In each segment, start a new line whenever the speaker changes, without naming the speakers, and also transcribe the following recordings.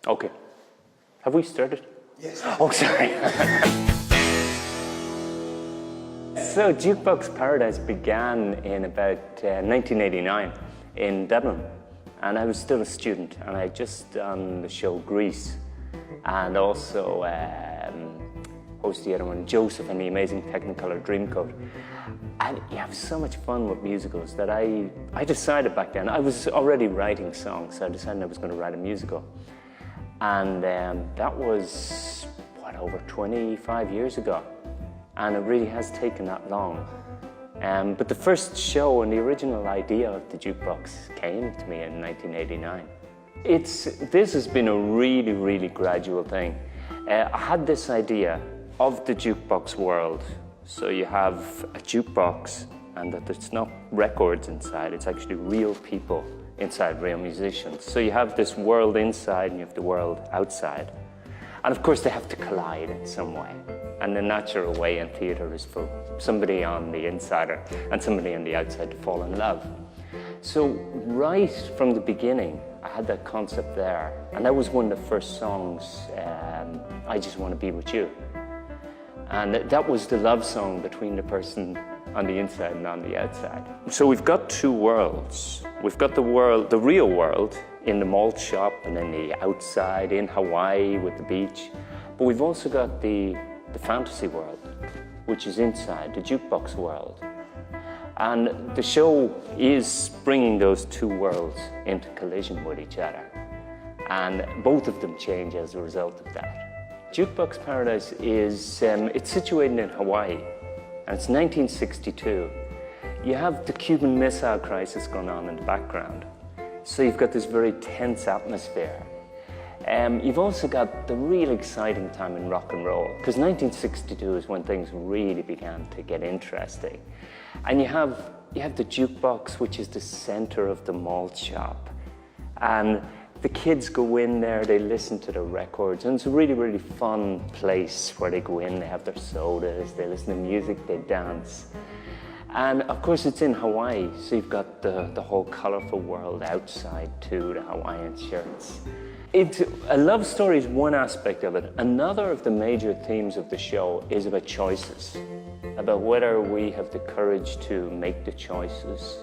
Okay. Have we started?
Yes.
Oh, sorry. So Jukebox Paradise began in about 1989 in Dublin. And I was still a student, and I had just done the show Grease, and also hosted the other one, Joseph and the Amazing Technicolor Dreamcoat. And you have so much fun with musicals that I decided back then, I was already writing songs, so I decided I was going to write a musical. And that was, over 25 years ago. And it really has taken that long. But the first show and the original idea of the jukebox came to me in 1989. This has been a really, really gradual thing. I had this idea of the Jukebox World. So you have a jukebox, and that there's not records inside, it's actually real people inside, real musicians. So you have this world inside and you have the world outside. And of course they have to collide in some way. And the natural way in theatre is for somebody on the inside and somebody on the outside to fall in love. So right from the beginning, I had that concept there. And that was one of the first songs, I Just Want to Be With You. And that was the love song between the person on the inside and on the outside. So we've got two worlds. We've got the real world in the malt shop and then the outside in Hawaii with the beach. But we've also got the fantasy world, which is inside, the jukebox world. And the show is bringing those two worlds into collision with each other. And both of them change as a result of that. Jukebox Paradise is, it's situated in Hawaii, and it's 1962. You have the Cuban Missile Crisis going on in the background. So you've got this very tense atmosphere. You've also got the real exciting time in rock and roll, because 1962 is when things really began to get interesting. And you have the jukebox, which is the center of the malt shop. And the kids go in there, they listen to the records, and it's a really, really fun place where they go in, they have their sodas, they listen to music, they dance. And of course it's in Hawaii, so you've got the whole colorful world outside too, the Hawaiian shirts. A love story is one aspect of it. Another of the major themes of the show is about choices, about whether we have the courage to make the choices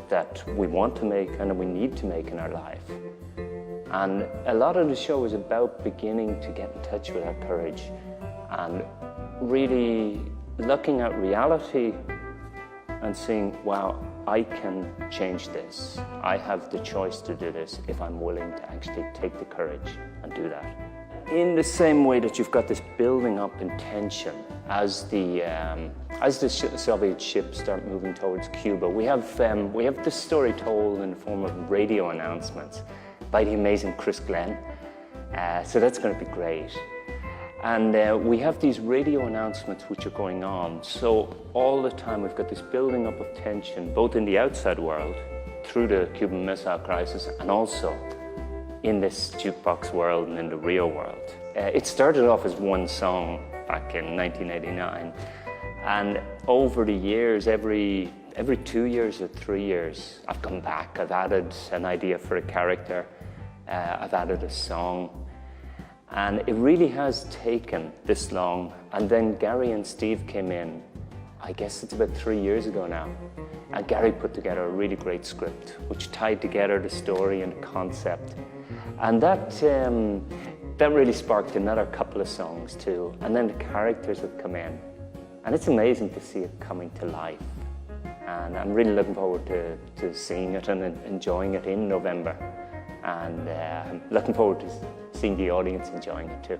that we want to make and that we need to make in our life. And a lot of the show is about beginning to get in touch with our courage and really looking at reality and saying, wow, I can change this. I have the choice to do this if I'm willing to actually take the courage and do that. In the same way that you've got this building up in tension as the Soviet ships start moving towards Cuba, we have this story told in the form of radio announcements by the amazing Chris Glenn. So that's going to be great. And we have these radio announcements which are going on. So all the time we've got this building up of tension, both in the outside world, through the Cuban Missile Crisis, and also in this jukebox world and in the real world. It started off as one song back in 1989. And over the years, every 2 years or 3 years, I've come back. I've added an idea for a character. I've added a song. And it really has taken this long. And then Gary and Steve came in, I guess it's about 3 years ago now. And Gary put together a really great script, which tied together the story and the concept. And that really sparked another couple of songs too. And then the characters have come in. And it's amazing to see it coming to life. And I'm really looking forward to seeing it and enjoying it in November. And I'm looking forward to seeing the audience enjoying it too.